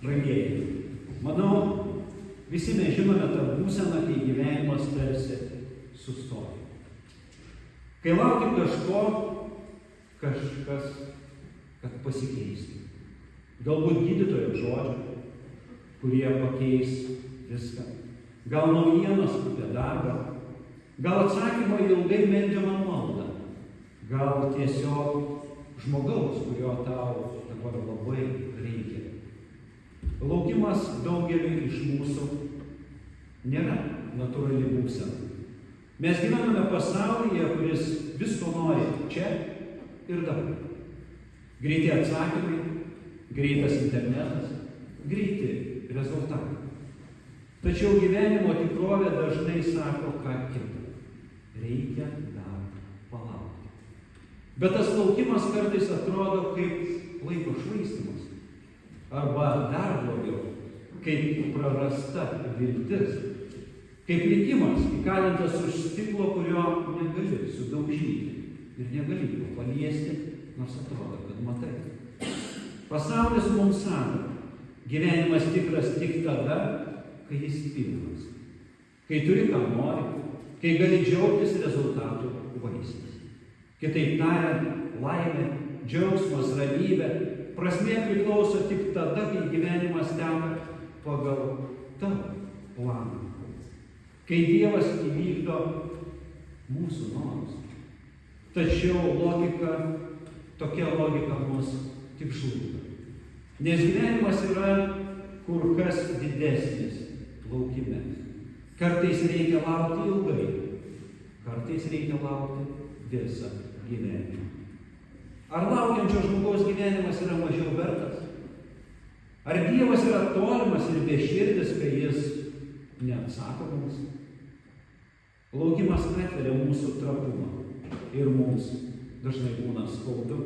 Brangieji, manau, visi mes žinome tą būseną, kai gyvenimas tarsi sustoja. Kai lauki kažko, kažkas, kad pasikeistų. Galbūt gydytojo žodžiai, kurie pakeis viską. Gal naujienos apie darbą, gal atsakymo į ilgai meldžiamą maldą, gal tiesiog žmogaus, kurio tau dabar labai reikia. Laukimas daugeliui iš mūsų nėra natūrali būsena. Mes gyvename pasaulyje, kuris visko nori čia ir dabar. Greiti atsakymai, greitas internetas, greiti rezultatai. Tačiau gyvenimo tikrovė dažnai sako ką kita. Reikia dar palaukti. Bet tas laukimas kartais atrodo kaip laiko švaistymas. Arba dar blogiau, kaip prarasta viltis. Kaip likimas įkalintas už stiklo, kurio negali sudaužyti ir negali jo paliesti, nors atrodo, kad matai. Pasaulis mums sako, gyvenimas tikras tik tada, kai jis pilnas. Kai turi ką nori, kai gali džiaugtis rezultatų vaisiais. Kitaip tariant, laimė, džiaugsmas, ramybė, prasmė priklauso tik tada, kai gyvenimas teka pagal tavo planą. Kai Dievas įvykdo mūsų norus. Tačiau tokia logika mus tik žlugdo. Nes gyvenimas yra kur kas didesnis laukime. Kartais reikia laukti ilgai, kartais reikia laukti visą gyvenimą. Ar laukiančio žmogaus gyvenimas yra mažiau vertas? Ar Dievas yra tolimas ir beširdis, kai jis neatsako mums? Laukimas atveria mūsų trapumą ir mums dažnai būna skaudu.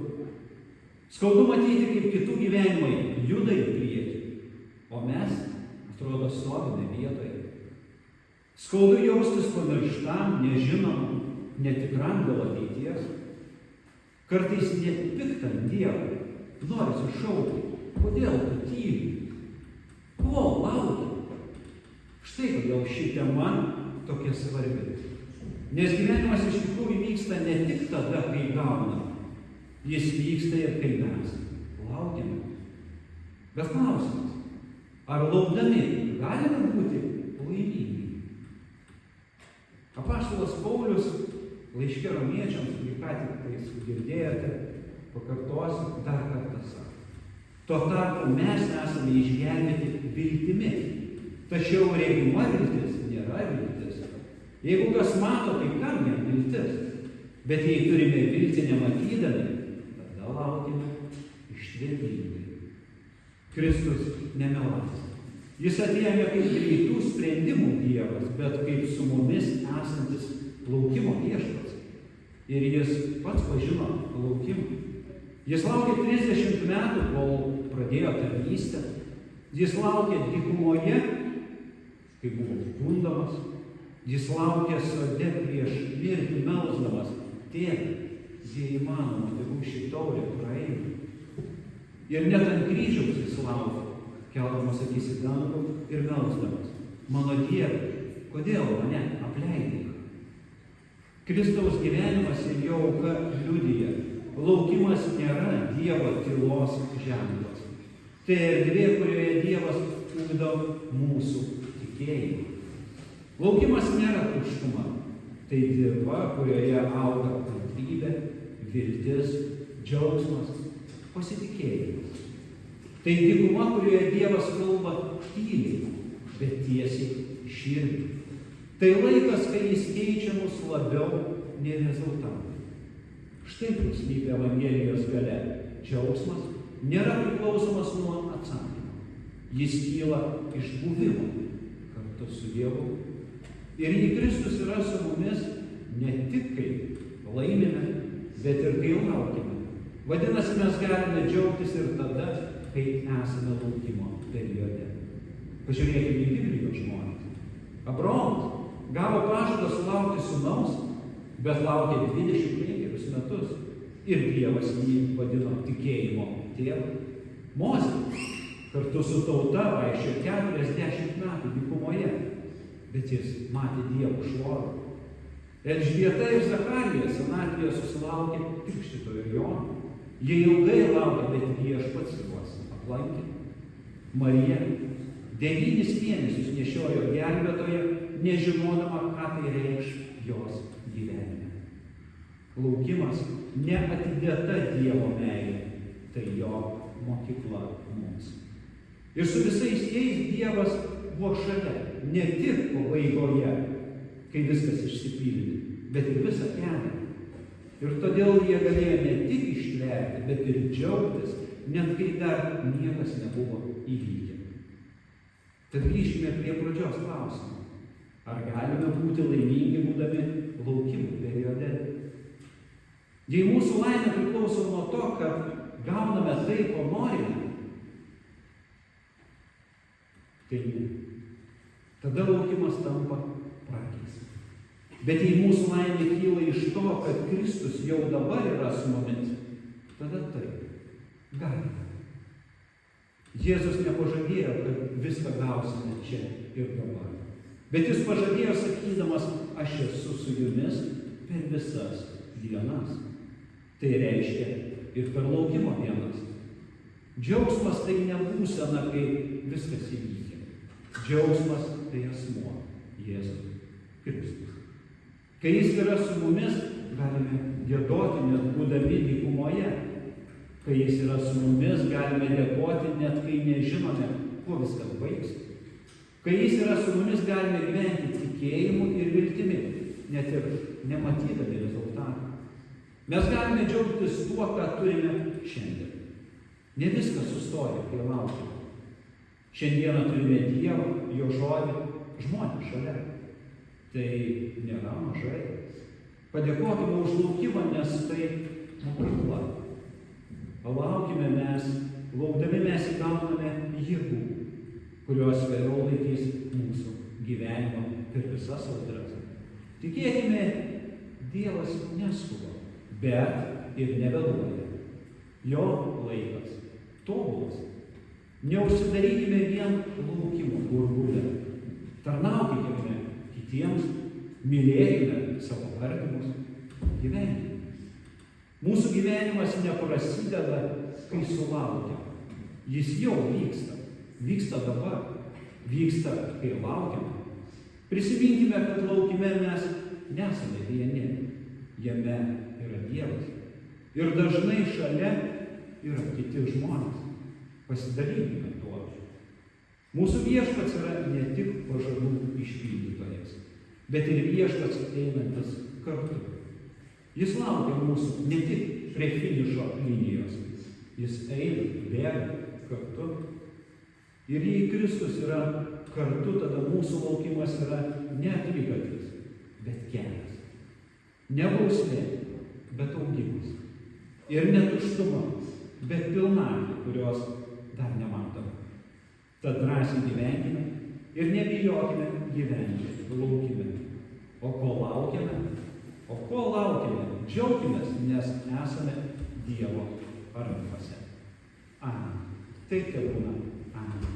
Skaudu matyti, kaip kitų gyvenimai juda į priekį, o mes, atrodo, stovime vietoje. Skaudu jaustis pamirštam, nežinomam, netikram dėl ateities. Kartais net piktant Dievą, norisi šaukti, kodėl tu tyli, ko lauki? Štai kodėl ši tema tokia svarbi. Nes gyvenimas iš tikrųjų vyksta ne tik tada, kai gauname, jis vyksta ir kai mes laukiame. Bet klausimas, ar laukdami galime būti laimingi? Apaštalas Paulius laiške Romiečiams, kurį ką tik tai girdėjote, pakartosiu, dar kartą sako. Tuo tarpu mes esame išgelbėti viltimi. Tačiau regima viltis nėra viltis. Jeigu kas mato, tai kam jam viltis? Bet jei turime viltį nematydami, tada laukime ištvermingai. Kristus nemelas. Jis atėjo ne kaip greitų sprendimų Dievas, bet kaip su mumis esantis laukimo viešpats. Ir jis pats pažino laukimą. Jis laukė 30 metų, kol pradėjo tarnystę. Jis laukė dykumoje, kai buvo gundomas. Jis laukė sode prieš mirtį melsdamas. Tėve, jei įmanoma, tegu ši taurė praeina. Ir net ant kryžiaus jis laukė, keldamas akis į dangų ir melsdamas. Mano Dieve, kodėl mane apleidai? Kristaus gyvenimas ir jo auka liudija. Laukimas nėra Dievo tylos ženklas. Tai erdvė, kurioje Dievas ugdo mūsų tikėjimą. Laukimas nėra tuštuma. Tai dirva, kurioje auga kantrybė, viltis, džiaugsmas, pasitikėjimas. Tai dykuma, kurioje Dievas kalba tyliai, bet tiesiai širdį. Tai laikas, kai jis keičia mus labiau nei rezultatai. Štai kur slypi Evangelijos gale. Džiaugsmas nėra priklausomas nuo atsakymo. Jis kyla iš buvimo kartu su Dievu. Ir jei Kristus yra su mumis ne tik kai laimime, bet ir kai laukime. Vadinasi, mes galime džiaugtis ir tada, kai esame laukimo periode. Pažiūrėkime į Biblijos žmones. Abraomas gavo pažadą sulaukti sūnaus, bet laukė 25 metus. Ir Dievas jį vadino tikėjimo tėvu. Mozė kartu su tauta vaikščiojo 40 metų dykumoje, bet jis matė Dievo šlovę. Elžbieta ir Zacharijas senatvėje susilaukė krikštytojo Jono. Jie ilgai laukė, bet Viešpats juos aplankė. Marija 9 mėnesius nešiojo gelbėtoją, nežinodama, ką tai reikš jos gyvenime. Laukimas neatidėta Dievo meilė, tai jo mokykla mums. Ir su visais jais Dievas buvo šalia, ne tik pabaigoje, kai viskas išsipildė, bet ir visą kelią. Ir todėl jie galėjo ne tik ištverti, bet ir džiaugtis, net kai dar niekas nebuvo įvykę. Tad grįžkime prie pradžios klausimų. Ar galime būti laimingi būdami laukimų periode? Jei mūsų laimė priklauso nuo to, kad gauname tai, ko norime, tai ne. Tada laukimas tampa prakeiksmu. Bet jei mūsų laimė kyla iš to, kad Kristus jau dabar yra su mumis, tada taip, galime. Jėzus nepažadėjo, kad viską gausime čia ir dabar. Bet jis pažadėjo sakydamas, aš esu su jumis per visas dienas. Tai reiškia ir per laukimo dienas. Džiaugsmas tai ne būsena, kai viskas įvykia. Džiaugsmas tai asmuo, Jėzus Kristus. Kai jis yra su mumis, galime giedoti net būdami dykumoje. Kai jis yra su mumis, galime dėkoti net kai nežinome, kuo viskas baigsis. Kai jis yra su mumis, galime gyventi tikėjimu ir viltimi, net ir nematydami rezultatų. Mes galime džiaugtis tuo, ką turime šiandien. Ne viskas sustoja, kai laukiame. Šiandieną turime Dievą, jo žodį, žmonės šalia. Tai nėra mažai. Padėkokime už laukimą, nes tai mokykla. Palaukime mes, laukdami mes įgauname jėgų, kurios vėliau laikys mūsų gyvenimą per visas audras. Tikėkime, Dievas neskuba, bet ir nevėluoja. Jo laikas tobulas. Neužsidarykime vien laukimo burbule. Tarnaukime kitiems, mylėkime savo artimus, gyvenkime. Mūsų gyvenimas neprasideda, kai sulaukiam. Jis jau vyksta. Vyksta dabar. Vyksta, kai laukiam. Prisiminkime, kad laukime mes nesame vieni. Jame yra Dievas. Ir dažnai šalia yra kiti žmonės. Pasidalykime tuo. Mūsų Viešpats yra ne tik pažadų išpildytojas, bet ir Viešpats einantis kartu. Jis laukia mūsų ne tik prie finišo linijos. Jis eina, bėga kartu. Ir jei Kristus yra kartu, tada mūsų laukimas yra ne akligatvis, bet kelias. Ne bausmė, bet augimas. Ir ne tuštuma, bet pilnatvė, kurios dar nematome. Tad drąsiai gyvenkime ir nebijokime gyventi, laukime. O ko laukiame, džiaukimės, nes esame Dievo rankose. Amen. Tai tebūna. Amen.